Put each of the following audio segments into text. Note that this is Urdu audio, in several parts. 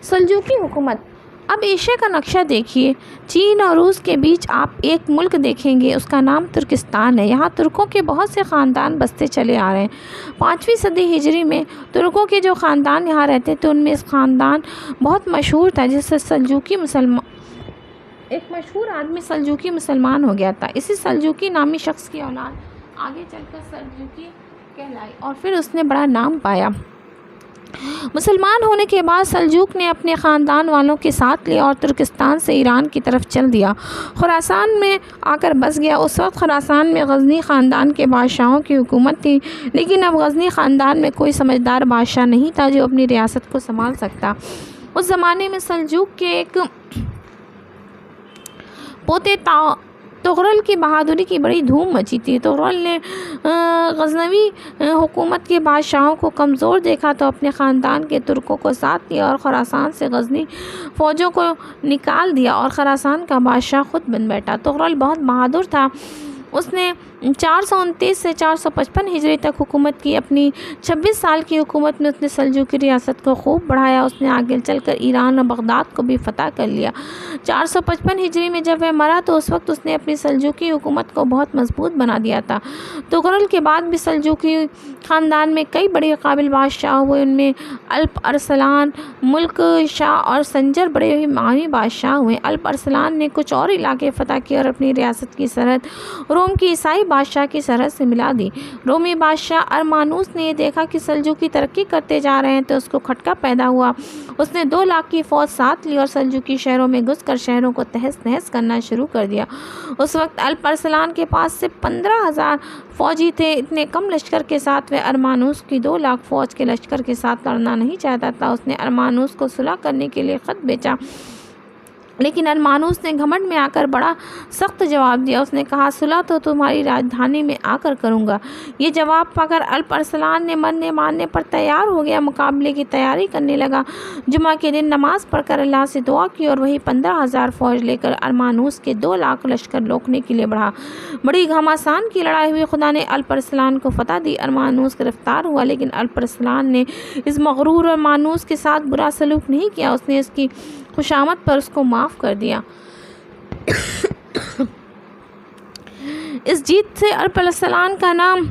سلجوقی حکومت۔ اب ایشیا کا نقشہ دیکھیے، چین اور روس کے بیچ آپ ایک ملک دیکھیں گے، اس کا نام ترکستان ہے۔ یہاں ترکوں کے بہت سے خاندان بستے چلے آ رہے ہیں۔ 5ویں صدی ہجری میں ترکوں کے جو خاندان یہاں رہتے تھے ان میں ایک خاندان بہت مشہور تھا جس سے ایک مشہور آدمی سلجوقی مسلمان ہو گیا تھا۔ اسی سلجوقی نامی شخص کی اولاد آگے چل کر سلجوقی کہلائی اور پھر اس نے بڑا نام پایا۔ مسلمان ہونے کے بعد سلجوق نے اپنے خاندان والوں کے ساتھ لیا اور ترکستان سے ایران کی طرف چل دیا، خراسان میں آ کر بس گیا۔ اس وقت خراسان میں غزنی خاندان کے بادشاہوں کی حکومت تھی، لیکن اب غزنی خاندان میں کوئی سمجھدار بادشاہ نہیں تھا جو اپنی ریاست کو سنبھال سکتا۔ اس زمانے میں سلجوق کے ایک پوتے تغرل کی بہادری کی بڑی دھوم مچی تھی۔ تغرل نے غزنوی حکومت کے بادشاہوں کو کمزور دیکھا تو اپنے خاندان کے ترکوں کو ساتھ لیا اور خراسان سے غزنی فوجوں کو نکال دیا اور خراسان کا بادشاہ خود بن بیٹھا۔ تغرل بہت بہادر تھا۔ اس نے 429 سے 455 ہجری تک حکومت کی۔ اپنی 26 سال کی حکومت میں اس نے سلجوقی ریاست کو خوب بڑھایا۔ اس نے آگے چل کر ایران اور بغداد کو بھی فتح کر لیا۔ 455 ہجری میں جب وہ مرا تو اس وقت اس نے اپنی سلجوقی حکومت کو بہت مضبوط بنا دیا تھا۔ تغرل کے بعد بھی سلجوقی خاندان میں کئی بڑے قابل بادشاہ ہوئے، ان میں الپ ارسلان، ملک شاہ اور سنجر بڑے ہی ماہی بادشاہ ہوئے۔ الپ ارسلان نے کچھ اور علاقے فتح کیے اور اپنی ریاست کی سرحد روم کی عیسائی بادشاہ کی سرحد سے ملا دی۔ رومی بادشاہ ارمانوس نے یہ دیکھا کہ سلجوقی ترقی کرتے جا رہے ہیں تو اس کو کھٹکا پیدا ہوا۔ اس نے 2 لاکھ کی فوج ساتھ لی اور سلجوقی شہروں میں گھس کر شہروں کو تہس نہس کرنا شروع کر دیا۔ اس وقت الپ ارسلان کے پاس صرف 15,000 فوجی تھے۔ اتنے کم لشکر کے ساتھ وہ ارمانوس کی 2 لاکھ فوج کے لشکر کے ساتھ لڑنا نہیں چاہتا تھا۔ اس نے ارمانوس کو صلح کرنے کے لیے خط بھیجا، لیکن ارمانوس نے گھمنڈ میں آ کر بڑا سخت جواب دیا۔ اس نے کہا، صلح تو تمہاری راجدھانی میں آ کر کروں گا۔ یہ جواب پا کر الپ ارسلان نے مرنے مارنے پر تیار ہو گیا، مقابلے کی تیاری کرنے لگا۔ جمعہ کے دن نماز پڑھ کر اللہ سے دعا کی اور وہی 15,000 فوج لے کر ارمانوس کے 2 لاکھ لشکر روکنے کے لیے بڑھا۔ بڑی گھمسان کی لڑائی ہوئی، خدا نے الپ ارسلان کو فتح دی۔ ارمانوس گرفتار ہوا، لیکن الپ ارسلان نے اس مغرور ارمانوس کے ساتھ برا سلوک نہیں کیا۔ اس نے اس کی خوشامد پر اس کو معاف کر دیا۔ اس جیت سے الپ ارسلان کا نام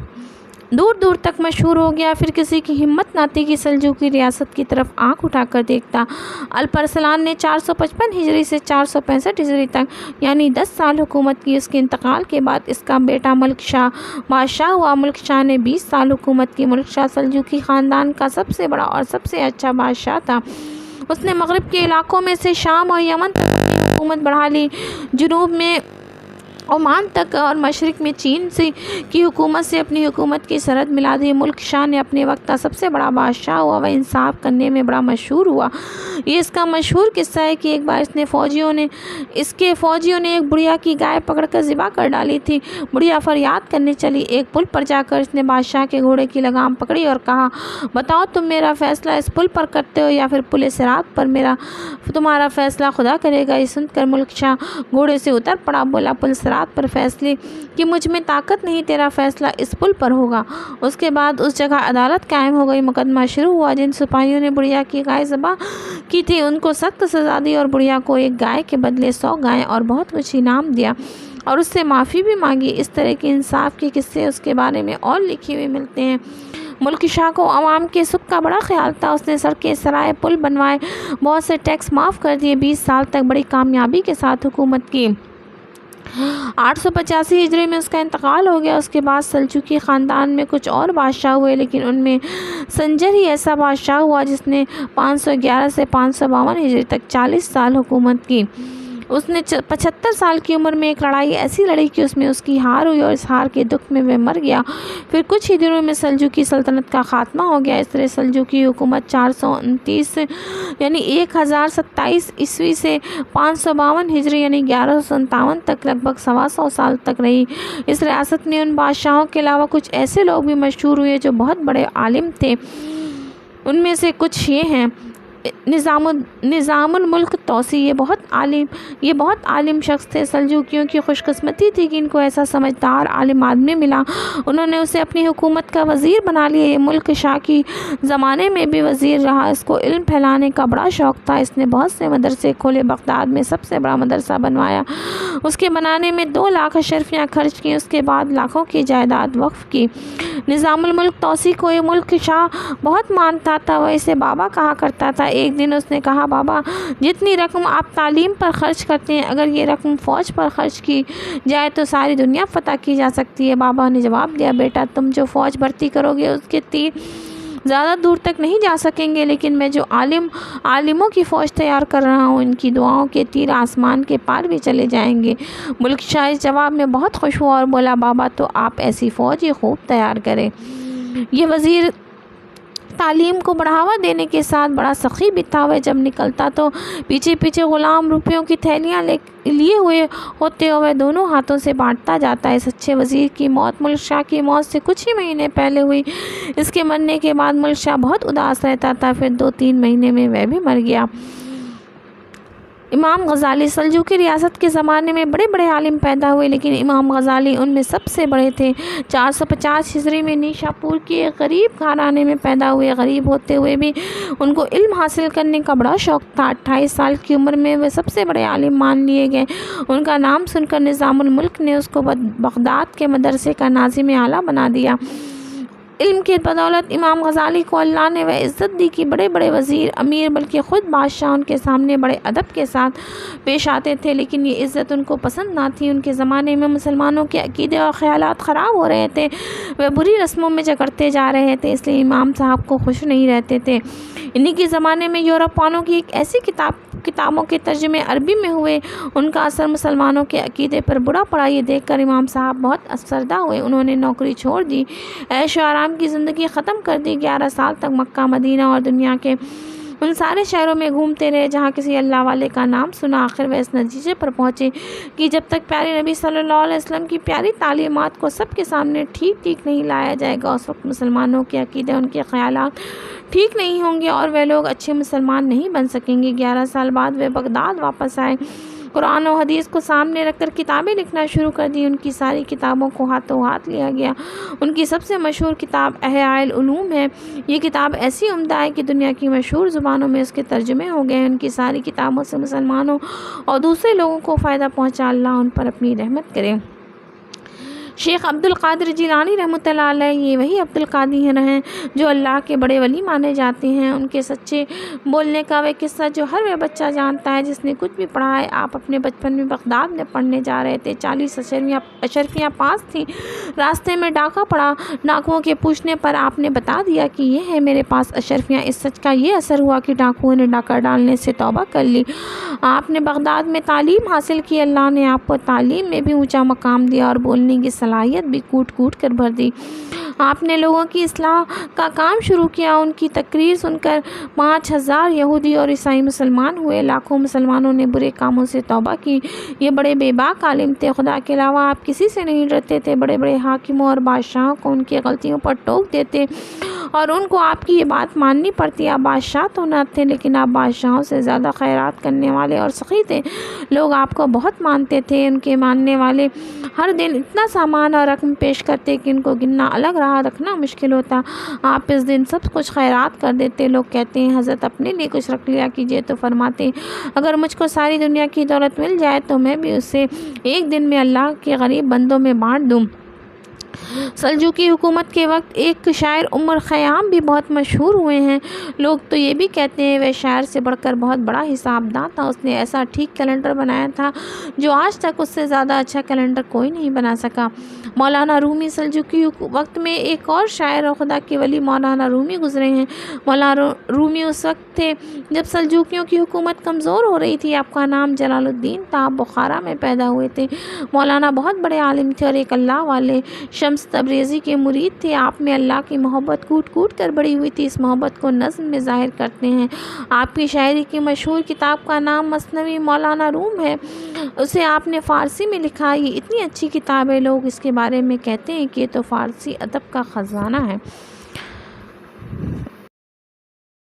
دور دور تک مشہور ہو گیا۔ پھر کسی کی ہمت نہ تھی کہ سلجوقی ریاست کی طرف آنکھ اٹھا کر دیکھتا۔ الپ ارسلان نے 455 ہجری سے 465 ہجری تک یعنی 10 سال حکومت کی۔ اس کے انتقال کے بعد اس کا بیٹا ملک شاہ بادشاہ ہوا۔ ملک شاہ نے 20 سال حکومت کی۔ ملک شاہ سلجوقی خاندان کا سب سے بڑا اور سب سے اچھا بادشاہ تھا۔ اس نے مغرب کے علاقوں میں سے شام اور یمن تک اپنی حکومت بڑھا لی، جنوب میں عمان تک اور مشرق میں چین کی حکومت سے اپنی حکومت کی سرحد ملا دی۔ ملک شاہ نے اپنے وقت کا سب سے بڑا بادشاہ ہوا۔ وہ انصاف کرنے میں بڑا مشہور ہوا۔ یہ اس کا مشہور قصہ ہے کہ ایک بار اس کے فوجیوں نے ایک بڑھیا کی گائے پکڑ کر ذبح کر ڈالی تھی۔ بڑھیا فریاد کرنے چلی۔ ایک پل پر جا کر اس نے بادشاہ کے گھوڑے کی لگام پکڑی اور کہا، بتاؤ تم میرا فیصلہ اس پل پر کرتے ہو یا پھر پل صراط پر؟ تمہارا فیصلہ خدا کرے گا۔ یہ سن کر ملک شاہ گھوڑے سے اتر پڑا، بولا، پل صراط پر فیصلے کہ مجھ میں طاقت نہیں، تیرا فیصلہ اس پل پر ہوگا۔ اس کے بعد اس جگہ عدالت قائم ہو گئی۔ مقدمہ شروع ہوا۔ جن سپاہیوں نے بڑھیا کی گائے ذبح کی تھی ان کو سخت سزا دی اور بڑھیا کو ایک گائے کے بدلے 100 گائیں اور بہت کچھ انعام دیا اور اس سے معافی بھی مانگی۔ اس طرح کے انصاف کے قصے اس کے بارے میں اور لکھے ہوئے ملتے ہیں۔ ملک شاہ کو عوام کے سکھ کا بڑا خیال تھا۔ اس نے سڑکیں، سرائے، پل بنوائے، بہت سے ٹیکس معاف کر دیے۔ 20 سال تک بڑی کامیابی کے ساتھ حکومت کی۔ 885 ہجری میں اس کا انتقال ہو گیا۔ اس کے بعد سلجوقی خاندان میں کچھ اور بادشاہ ہوئے، لیکن ان میں سنجر ہی ایسا بادشاہ ہوا جس نے 511 سے 552 ہجری تک 40 سال حکومت کی۔ اس نے 75 سال کی عمر میں ایک لڑائی ایسی لڑی کہ اس میں اس کی ہار ہوئی اور اس ہار کے دکھ میں وہ مر گیا۔ پھر کچھ ہی دنوں میں سلجوقی سلطنت کا خاتمہ ہو گیا۔ اس طرح سلجوقی حکومت 429 یعنی 1027 عیسوی سے 552 ہجری یعنی 1157 تک لگ بھگ 125 سال تک رہی۔ اس ریاست میں ان بادشاہوں کے علاوہ کچھ ایسے لوگ بھی مشہور ہوئے جو بہت بڑے عالم تھے۔ ان میں سے کچھ یہ ہیں: نظام الملک توسی یہ بہت عالم شخص تھے۔ سلجوکیوں کی خوش قسمتی تھی کہ ان کو ایسا سمجھدار عالم آدمی ملا، انہوں نے اسے اپنی حکومت کا وزیر بنا لیا۔ یہ ملک شاہ کی زمانے میں بھی وزیر رہا، اس کو علم پھیلانے کا بڑا شوق تھا، اس نے بہت سے مدرسے کھولے، بغداد میں سب سے بڑا مدرسہ بنوایا، اس کے بنانے میں 2 لاکھ اشرفیاں خرچ کی، اس کے بعد لاکھوں کی جائیداد وقف کی۔ نظام الملک توسی کو یہ ملک شاہ بہت مانتا تھا، وہ اسے بابا کہا کرتا تھا۔ ایک دن اس نے کہا، بابا جتنی رقم آپ تعلیم پر خرچ کرتے ہیں، اگر یہ رقم فوج پر خرچ کی جائے تو ساری دنیا فتح کی جا سکتی ہے۔ بابا نے جواب دیا، بیٹا تم جو فوج بھرتی کرو گے اس کے تیر زیادہ دور تک نہیں جا سکیں گے، لیکن میں جو عالموں کی فوج تیار کر رہا ہوں، ان کی دعاؤں کے تیر آسمان کے پار بھی چلے جائیں گے۔ ملک شاہ اس جواب میں بہت خوش ہوا اور بولا، بابا تو آپ ایسی فوج ہی خوب تیار کریں۔ یہ وزیر تعلیم کو بڑھاوا دینے کے ساتھ بڑا سخی بھی تھا، وہ جب نکلتا تو پیچھے پیچھے غلام روپیوں کی تھیلیاں لیے ہوئے ہوتے اور وہ دونوں ہاتھوں سے بانٹتا جاتا۔ اس اچھے وزیر کی موت ملک شاہ کی موت سے کچھ ہی مہینے پہلے ہوئی۔ اس کے مرنے کے بعد ملک شاہ بہت اداس رہتا تھا، پھر 2-3 مہینے میں وہ بھی مر گیا۔ امام غزالی سلجوقی ریاست کے زمانے میں بڑے بڑے عالم پیدا ہوئے، لیکن امام غزالی ان میں سب سے بڑے تھے۔ 450 ہجری میں نیشا پور کے ایک غریب گھرانے میں پیدا ہوئے۔ غریب ہوتے ہوئے بھی ان کو علم حاصل کرنے کا بڑا شوق تھا۔ 28 سال کی عمر میں وہ سب سے بڑے عالم مان لیے گئے۔ ان کا نام سن کر نظام الملک نے اس کو بغداد کے مدرسے کا ناظم اعلیٰ بنا دیا۔ علم کی بدولت امام غزالی کو اللہ نے وہ عزت دی کہ بڑے بڑے وزیر، امیر، بلکہ خود بادشاہ ان کے سامنے بڑے ادب کے ساتھ پیش آتے تھے، لیکن یہ عزت ان کو پسند نہ تھی۔ ان کے زمانے میں مسلمانوں کے عقیدے اور خیالات خراب ہو رہے تھے، وہ بری رسموں میں جکڑتے جا رہے تھے، اس لیے امام صاحب کو خوش نہیں رہتے تھے۔ انہی کے زمانے میں یورپ والوں کی ایک ایسی کتابوں کے ترجمے عربی میں ہوئے، ان کا اثر مسلمانوں کے عقیدے پر برا پڑا۔ یہ دیکھ کر امام صاحب بہت افسردہ ہوئے، انہوں نے نوکری چھوڑ دی، عیش و آرام کی زندگی ختم کر دی۔ 11 سال تک مکہ، مدینہ اور دنیا کے ان سارے شہروں میں گھومتے رہے جہاں کسی اللہ والے کا نام سنا۔ آخر وہ اس نتیجے پر پہنچے کہ جب تک پیارے نبی صلی اللہ علیہ وسلم کی پیاری تعلیمات کو سب کے سامنے ٹھیک نہیں لایا جائے گا، اس وقت مسلمانوں کے عقیدے، ان کے خیالات ٹھیک نہیں ہوں گے اور وہ لوگ اچھے مسلمان نہیں بن سکیں گے۔ 11 سال بعد وہ بغداد واپس آئے، قرآن و حدیث کو سامنے رکھ کر کتابیں لکھنا شروع کر دی۔ ان کی ساری کتابوں کو ہاتھوں ہاتھ لیا گیا۔ ان کی سب سے مشہور کتاب احیاء العلوم ہے۔ یہ کتاب ایسی عمدہ ہے کہ دنیا کی مشہور زبانوں میں اس کے ترجمے ہو گئے۔ ان کی ساری کتابوں سے مسلمانوں اور دوسرے لوگوں کو فائدہ پہنچا، اللہ ان پر اپنی رحمت کرے۔ شیخ عبد القادر جیلانی رحمۃ اللہ علیہ، یہ وہی عبد القادر ہیں جو اللہ کے بڑے ولی مانے جاتے ہیں۔ ان کے سچے بولنے کا وہ قصہ جو ہر وہ بچہ جانتا ہے جس نے کچھ بھی پڑھا ہے۔ آپ اپنے بچپن میں بغداد میں پڑھنے جا رہے تھے، 40 اشرفیاں پاس تھیں، راستے میں ڈاکہ پڑا، ڈاکوؤں کے پوچھنے پر آپ نے بتا دیا کہ یہ ہے میرے پاس اشرفیاں۔ اس سچ کا یہ اثر ہوا کہ ڈاکوؤں نے ڈاکہ ڈالنے سے توبہ کر لی۔ آپ نے بغداد میں تعلیم حاصل کی، اللہ نے آپ کو تعلیم میں بھی اونچا مقام دیا اور بولنے کی صلاحیت بھی کوٹ کر بھر دی۔ آپ نے لوگوں کی اصلاح کا کام شروع کیا، ان کی تقریر سن کر 5000 یہودی اور عیسائی مسلمان ہوئے، لاکھوں مسلمانوں نے برے کاموں سے توبہ کی۔ یہ بڑے بے باک عالم تھے، خدا کے علاوہ آپ کسی سے نہیں ڈرتے تھے۔ بڑے بڑے حاکموں اور بادشاہوں کو ان کی غلطیوں پر ٹوک دیتے اور ان کو آپ کی یہ بات ماننی پڑتی۔ آپ بادشاہ تو نہ تھے، لیکن آپ بادشاہوں سے زیادہ خیرات کرنے والے اور سخی تھے۔ لوگ آپ کو بہت مانتے تھے، ان کے ماننے والے ہر دن اتنا سامان اور رقم پیش کرتے کہ ان کو گننا الگ رہا رکھنا مشکل ہوتا۔ آپ اس دن سب کچھ خیرات کر دیتے۔ لوگ کہتے ہیں حضرت اپنے لیے کچھ رکھ لیا کیجیے، تو فرماتے اگر مجھ کو ساری دنیا کی دولت مل جائے تو میں بھی اسے ایک دن میں اللہ کے غریب بندوں میں بانٹ دوں۔ سلجوقی حکومت کے وقت ایک شاعر عمر خیام بھی بہت مشہور ہوئے ہیں۔ لوگ تو یہ بھی کہتے ہیں وہ شاعر سے بڑھ کر بہت بڑا حساب داں تھا۔ اس نے ایسا ٹھیک کیلنڈر بنایا تھا جو آج تک اس سے زیادہ اچھا کیلنڈر کوئی نہیں بنا سکا۔ مولانا رومی سلجوقی وقت میں ایک اور شاعر اور خدا کے ولی مولانا رومی گزرے ہیں۔ مولانا رومی اس وقت تھے جب سلجوقیوں کی حکومت کمزور ہو رہی تھی۔ آپ کا نام جلال الدین تھا، آپ بخارا میں پیدا ہوئے تھے۔ مولانا بہت بڑے عالم تھے اور ایک اللہ والے شمس تبریزی کے مرید تھے۔ آپ میں اللہ کی محبت کوٹ کر بڑی ہوئی تھی۔ اس محبت کو نظم میں ظاہر کرتے ہیں۔ آپ کی شاعری کی مشہور کتاب کا نام مثنوی مولانا روم ہے، اسے آپ نے فارسی میں لکھا۔ یہ اتنی اچھی کتاب ہے، لوگ اس کے بارے میں کہتے ہیں کہ یہ تو فارسی ادب کا خزانہ ہے۔